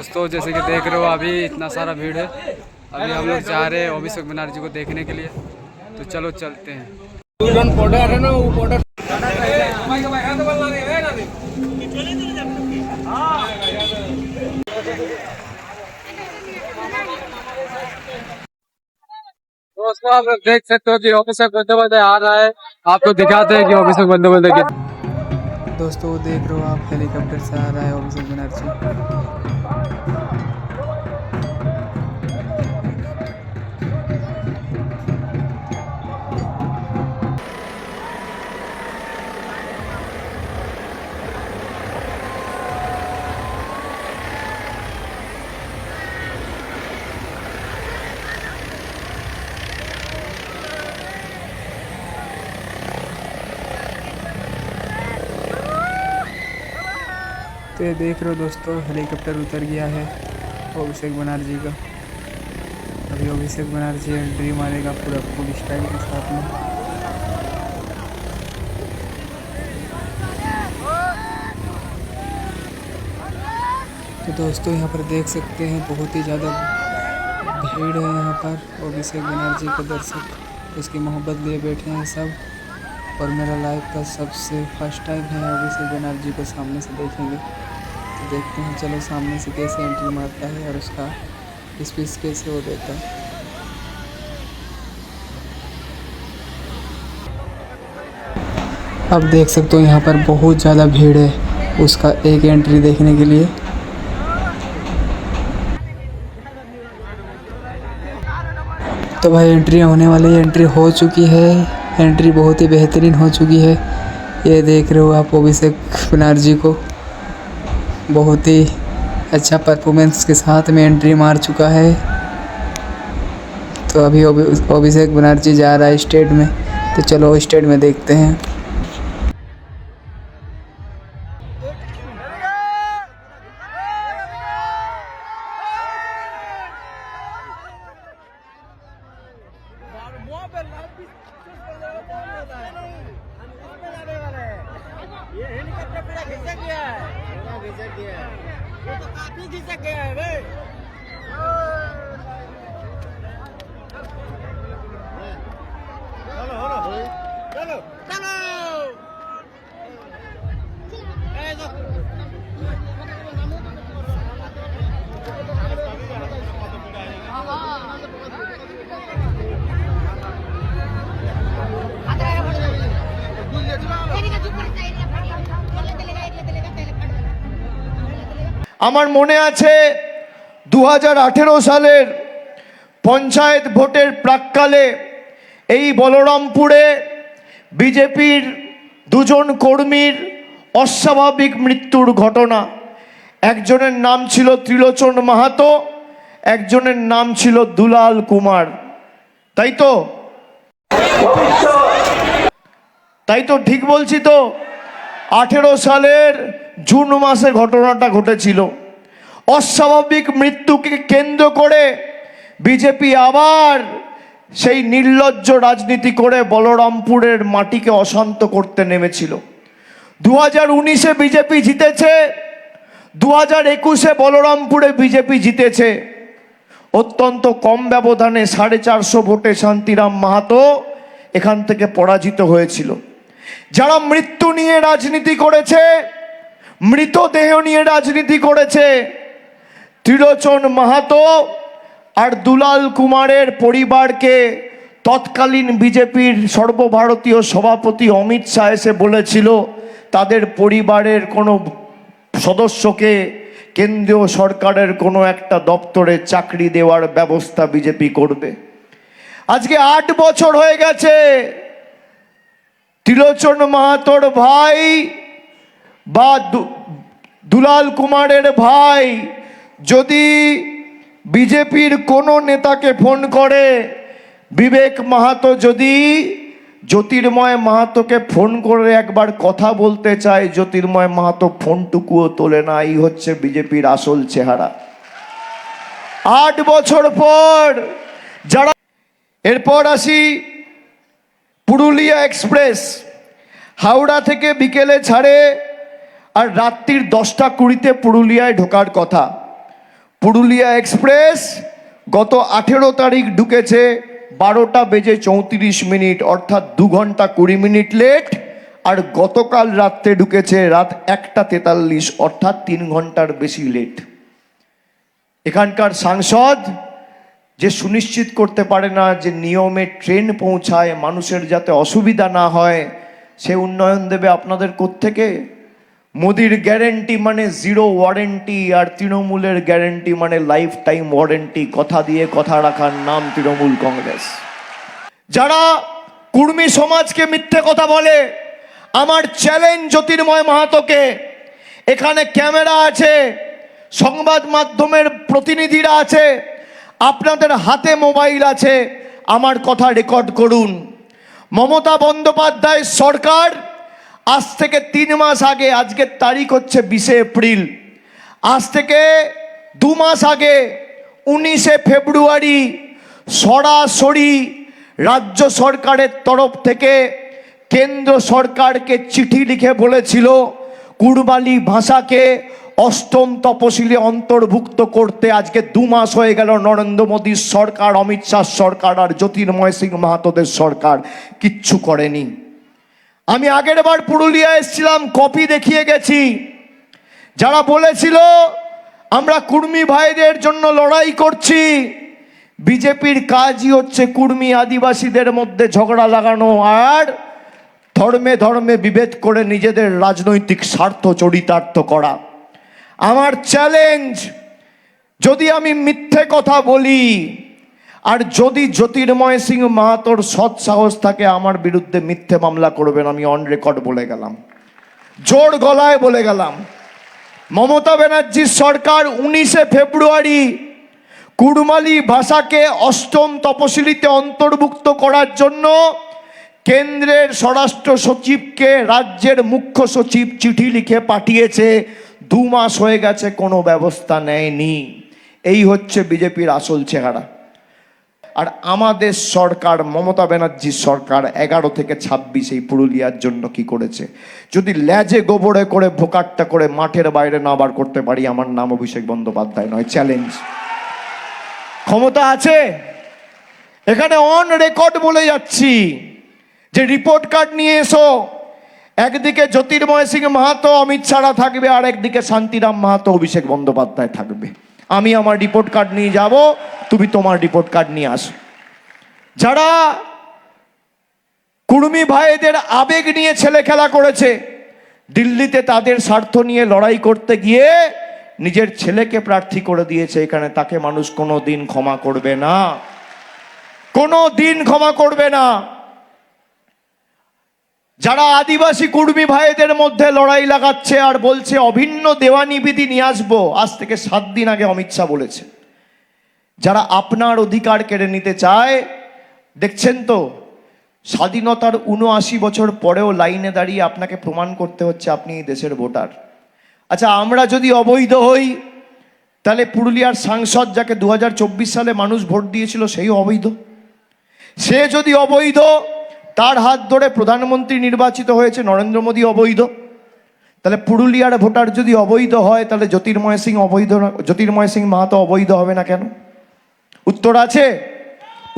दोस्तों जैसे कि देख रहे हो अभी इतना सारा भीड़ है। अभी हम लोग जा रहे हैं अभिषेक बनर्जी को देखने के लिए, तो चलो चलते हैं। दोस्तों आप देख सकते हो कि अभिषेक बंदोबस्त आ रहा है। आपको दिखाते हैं कि अभिषेक बंदोबस्त दोस्तों देख रहे हो आप, हेलीकॉप्टर से आ रहा है अभिषेक बनर्जी। तो ये देख रहे हो दोस्तों, हेलीकॉप्टर उतर गया है अभिषेक बनर्जी का। अभी अभिषेक बनर्जी एंट्री मारेगा पूरा फुल स्टाइल के साथ में। तो दोस्तों यहाँ पर देख सकते हैं बहुत ही ज़्यादा भीड़ है यहाँ पर। अभिषेक बनर्जी के दर्शक उसकी मोहब्बत लिए बैठे हैं सब। और मेरा लाइफ का सबसे फर्स्ट टाइम है अभिषेक बनर्जी को सामने से देखेंगे। तो देखते हैं, चलो सामने से कैसे एंट्री मारता है और उसका स्पीच कैसे हो देता है। अब देख सकते हो यहाँ पर बहुत ज़्यादा भीड़ है उसका एक एंट्री देखने के लिए। तो भाई एंट्री होने वाली है, एंट्री हो चुकी है। एंट्री बहुत ही बेहतरीन हो चुकी है। ये देख रहे हो आप अभिषेक बनर्जी को, बहुत ही अच्छा परफॉर्मेंस के साथ में एंट्री मार चुका है। तो अभी अभिषेक बनर्जी जा रहा है स्टेज में, तो चलो स्टेज में देखते हैं। ये हेलीकॉप्टर पूरा घिसक गया है, पूरा घिसक गया है, ये तो काफी घिसक गया है भाई। चलो चलो चलो আমার মনে আছে 2018 সালের পঞ্চায়েত ভোটের প্রাক্কালে এই বলরামপুরে বিজেপির দুজন কর্মীর অস্বাভাবিক মৃত্যুর ঘটনা। একজনের নাম ছিল ত্রিলোচন মাহাতো, একজনের নাম ছিল দুলাল কুমার। তাই তো ঠিক বলছি তো? 18 সালের জুন মাসে ঘটনাটা ঘটেছিল। অস্বাভাবিক মৃত্যুকে কেন্দ্র করে বিজেপি আবার সেই নির্লজ্জ রাজনীতি করে বলরামপুরের মাটিকে অশান্ত করতে নেমেছিল। 2019-এ বিজেপি জিতেছে, 2021-এ বলরামপুরে বিজেপি জিতেছে অত্যন্ত কম ব্যবধানে, 450 ভোটে শান্তিরাম মাহাতো এখান থেকে পরাজিত হয়েছিল। যারা মৃত্যু নিয়ে রাজনীতি করেছে, মৃতদেহ নিয়ে রাজনীতি করেছে, ত্রিলোচন মাহাতো আর দুলাল কুমারের পরিবারকে তৎকালীন বিজেপির সর্বভারতীয় সভাপতি অমিত শাহ এসে বলেছিল তাদের পরিবারের কোনো সদস্যকে কেন্দ্রীয় সরকারের কোনো একটা দপ্তরে চাকরি দেওয়ার ব্যবস্থা বিজেপি করবে। আজকে 8 বছর হয়ে গেছে। ত্রিলোচন মাহাতোর ভাই বা দুলাল কুমারের ভাই যদি বিজেপির কোনো নেতাকে ফোন করে, বিবেক মাহাতো যদি জ্যোতির্ময় মাহাতোকে ফোন করে একবার কথা বলতে চায়, জ্যোতির্ময় মাহাতো ফোনটুকুও তোলে না। এই হচ্ছে বিজেপির আসল চেহারা। 8 বছর পর যারা, এরপর আসি পুরুলিয়া এক্সপ্রেস। হাওড়া থেকে বিকেলে ছাড়ে আর রাত্রির 10টা 20-তে পুরুলিয়ায় ঢোকার কথা। পুরুলিয়া এক্সপ্রেস গত 18 তারিখ ঢুকেছে 12:34, অর্থাৎ 2 ঘন্টা 20 মিনিট লেট। আর গতকাল রাত্রে ঢুকেছে রাত 1:43, অর্থাৎ 3 ঘন্টার বেশি লেট। এখানকার সাংসদ যে সুনিশ্চিত করতে পারে না যে নিয়মে ট্রেন পৌঁছায়, মানুষের যাতে অসুবিধা না হয়, সে উন্নয়ন দেবে আপনাদের কোত্থেকে? মোদির গ্যারেন্টি মানে 0 ওয়ারেন্টি, আর তৃণমূলের গ্যারেন্টি মানে লাইফ টাইম ওয়ারেন্টি। কথা দিয়ে কথা রাখার নাম তৃণমূল কংগ্রেস। যারা কুর্মী সমাজকে মিথ্যে কথা বলে, আমার চ্যালেঞ্জ জ্যোতির্ময় মাহাতোকে, এখানে ক্যামেরা আছে, সংবাদ মাধ্যমের প্রতিনিধিরা আছে, আপনাদের হাতে মোবাইল আছে, আমার কথা রেকর্ড করুন। মমতা বন্দ্যোপাধ্যায় সরকার আজ থেকে 3 মাস আগে, আজকের তারিখ হচ্ছে 20 এপ্রিল, আজ থেকে 2 মাস আগে 19 ফেব্রুয়ারি সরাসরি রাজ্য সরকারের তরফ থেকে কেন্দ্র সরকারকে চিঠি লিখে বলেছিল কুড়মালি ভাষাকে 8ম তপশিলে অন্তর্ভুক্ত করতে। আজকে 2 মাস হয়ে গেল, নরেন্দ্র মোদীর সরকার, অমিত শাহ সরকার আর জ্যোতির্ময় সিং মাহাতোদের সরকার কিচ্ছু করেনি। আমি আগের বার পুরুলিয়া এসেছিলাম, কপি দেখিয়ে গেছি। যারা বলেছিল আমরা কুর্মী ভাইদের জন্য লড়াই করছি, বিজেপির কাজই হচ্ছে কুর্মী আদিবাসীদের মধ্যে ঝগড়া লাগানো আর ধর্মে ধর্মে বিভেদ করে নিজেদের রাজনৈতিক স্বার্থ চরিতার্থ করা। আমার চ্যালেঞ্জ, যদি আমি মিথ্যে কথা বলি আর যদি জ্যোতির্ময় সিং মাহাতোর সৎ সাহস থাকে আমার বিরুদ্ধে মিথ্যে মামলা করবেন, আমি অন রেকর্ড বলে গেলাম, জোর গলায় বলে গেলাম। মমতা ব্যানার্জির সরকার 19 ফেব্রুয়ারি কুড়মালি ভাষাকে 8ম তপশিলিতে অন্তর্ভুক্ত করার জন্য কেন্দ্রের স্বরাষ্ট্র সচিবকে রাজ্যের মুখ্য সচিব চিঠি লিখে পাঠিয়েছে। 2 মাস হয়ে গেছে, কোনো ব্যবস্থা নেয়নি। এই হচ্ছে বিজেপির আসল চেহারা। আর আমাদের সরকার, মমতা ব্যানার্জির সরকার 11 থেকে 26 এই পুরুলিয়ার জন্য কি করেছে? যদি ল্যাজে গোবরে করে ভোকাট্টা করে মাঠের বাইরে না বার করতে পারি, আমার নাম অভিষেক বন্দ্যোপাধ্যায় নয়। চ্যালেঞ্জ, ক্ষমতা আছে, এখানে অন রেকর্ড বলে যাচ্ছি যে রিপোর্ট কার্ড নিয়ে এসো। একদিকে জ্যোতির্ময় সিং মাহাতো অমিত শাহ থাকবে, আর একদিকে শান্তিরাম মাহাতো অভিষেক বন্দ্যোপাধ্যায় থাকবে। আমি আমার রিপোর্ট কার্ড নিয়ে যাব, তুমি তোমার রিপোর্ট কার্ড নিয়ে আসো। যারা কুর্মী ভাইদের আবেগ নিয়ে ছেলে খেলা করেছে, দিল্লিতে তাদের স্বার্থ নিয়ে লড়াই করতে গিয়ে নিজের ছেলেকে প্রার্থী করে দিয়েছে এখানে, তাকে মানুষ কোনো দিন ক্ষমা করবে না, কোনো দিন ক্ষমা করবে না। যারা আদিবাসী কুর্মী ভাইদের মধ্যে লড়াই লাগাচ্ছে আর বলছে অভিন্ন দেওয়ানি বিধি নিয়ে আসবো, আজ থেকে 7 দিন আগে অমিত শাহ বলেছে, যারা আপনার অধিকার কেড়ে নিতে চায়, দেখছেন তো স্বাধীনতার 79 বছর পরেও লাইনে দাঁড়িয়ে আপনাকে প্রমাণ করতে হচ্ছে আপনি এই দেশের ভোটার। আচ্ছা, আমরা যদি অবৈধ হই, তাহলে পুরুলিয়ার সাংসদ যাকে 2024 সালে মানুষ ভোট দিয়েছিল সেই অবৈধ। সে যদি অবৈধ, তার হাত ধরে প্রধানমন্ত্রী নির্বাচিত হয়েছে নরেন্দ্র মোদী অবৈধ। তাহলে পুরুলিয়ার ভোটার যদি অবৈধ হয়, তাহলে জ্যোতির্ময় সিং মাহাতো অবৈধ হবে না কেন? উত্তর আছে?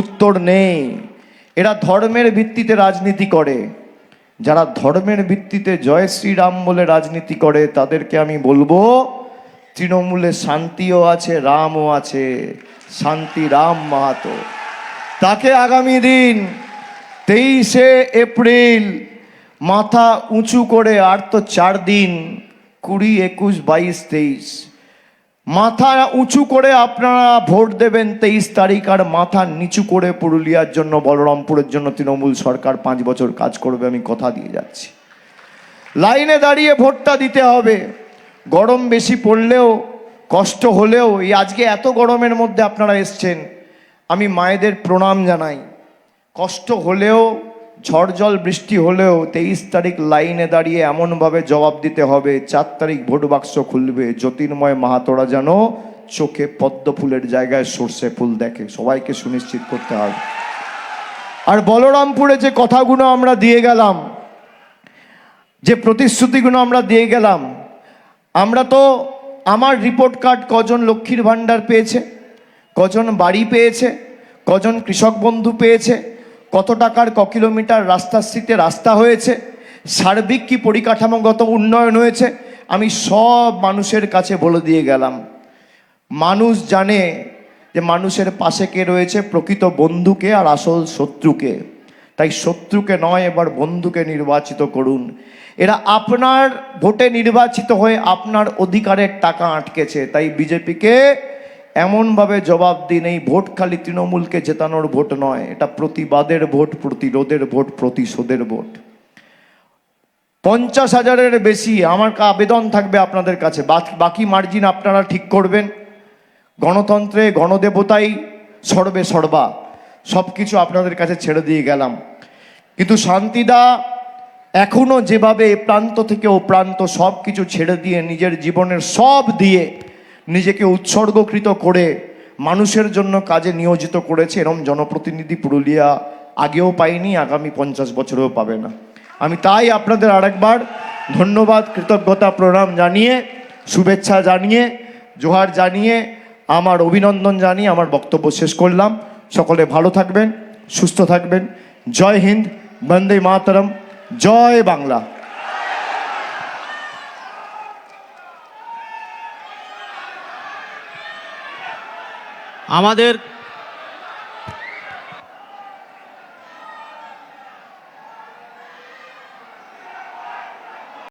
উত্তর নেই। এরা ধর্মের ভিত্তিতে রাজনীতি করে। যারা ধর্মের ভিত্তিতে জয় শ্রীরাম বলে রাজনীতি করে, তাদেরকে আমি বলবো তৃণমূলে শান্তিও আছে, রামও আছে। শান্তিরাম মাহাতো, তাকে আগামী দিন 23 এপ্রিল মাথা উঁচু করে, আর তো 4 দিন, 20, 21, 22, 23, মাথা উঁচু করে আপনারা ভোট দেবেন 23 তারিখ। আর মাথা নিচু করে পুরুলিয়ার জন্য, বলরামপুরের জন্য তৃণমূল সরকার 5 বছর কাজ করবে, আমি কথা দিয়ে যাচ্ছি। লাইনে দাঁড়িয়ে ভোটটা দিতে হবে। গরম বেশি পড়লেও, কষ্ট হলেও, এই আজকে এত গরমের মধ্যে আপনারা এসছেন, আমি মায়েদের প্রণাম জানাই। কষ্ট হলেও, ঝড় জল বৃষ্টি হলেও 23 তারিখ লাইনে দাঁড়িয়ে এমনভাবে জবাব দিতে হবে, 4 তারিখ ভোট বাক্স খুলবে, জ্যোতির্ময় মাহাতোরা যেন চোখে পদ্ম ফুলের জায়গায় সর্ষে ফুল দেখে, সবাইকে সুনিশ্চিত করতে হবে। আর বলরামপুরে যে কথাগুলো আমরা দিয়ে গেলাম, যে প্রতিশ্রুতিগুলো আমরা দিয়ে গেলাম, আমরা তো আমার রিপোর্ট কার্ড কজন লক্ষ্মীর ভাণ্ডার পেয়েছে, কজন বাড়ি পেয়েছে, কজন কৃষক বন্ধু পেয়েছে, কত টাকার ক কিলোমিটার রাস্তাশ্রীতে রাস্তা হয়েছে, সার্বিক কি পরিকাঠামোগত উন্নয়ন হয়েছে, আমি সব মানুষের কাছে বলে দিয়ে গেলাম। মানুষ জানে যে মানুষের পাশে কে রয়েছে, প্রকৃত বন্ধুকে আর আসল শত্রুকে। তাই শত্রুকে নয়, এবার বন্ধুকে নির্বাচিত করুন। এরা আপনার ভোটে নির্বাচিত হয়ে আপনার অধিকারের টাকা আটকেছে, তাই বিজেপিকে এমনভাবে জবাব দিন, এই ভোট খালি তৃণমূলকে জেতানোর ভোট নয়, এটা প্রতিবাদের ভোট, প্রতিরোধের ভোট, প্রতিশোধের ভোট। 50,000-এর বেশি আমার আবেদন থাকবে আপনাদের কাছে, বাকি মার্জিন আপনারা ঠিক করবেন। গণতন্ত্রে গণদেবতাই সর্বে সর্বা, সব কিছু আপনাদের কাছে ছেড়ে দিয়ে গেলাম। কিন্তু শান্তিদা এখনো যেভাবে এ প্রান্ত থেকে ও প্রান্ত সব কিছু ছেড়ে দিয়ে নিজের জীবনের সব দিয়ে নিজেকে উৎসর্গকৃত করে মানুষের জন্য কাজে নিয়োজিত করেছে, এরম জনপ্রতিনিধি পুরুলিয়া আগেও পাইনি, আগামী 50 বছরেও পাবে না। আমি তাই আপনাদের আরেকবার ধন্যবাদ, কৃতজ্ঞতা, প্রণাম জানিয়ে, শুভেচ্ছা জানিয়ে, জোহার জানিয়ে, আমার অভিনন্দন জানিয়ে আমার বক্তব্য শেষ করলাম। সকলে ভালো থাকবেন, সুস্থ থাকবেন। জয় হিন্দ, বন্দে মাতরম, জয় বাংলা। আমাদের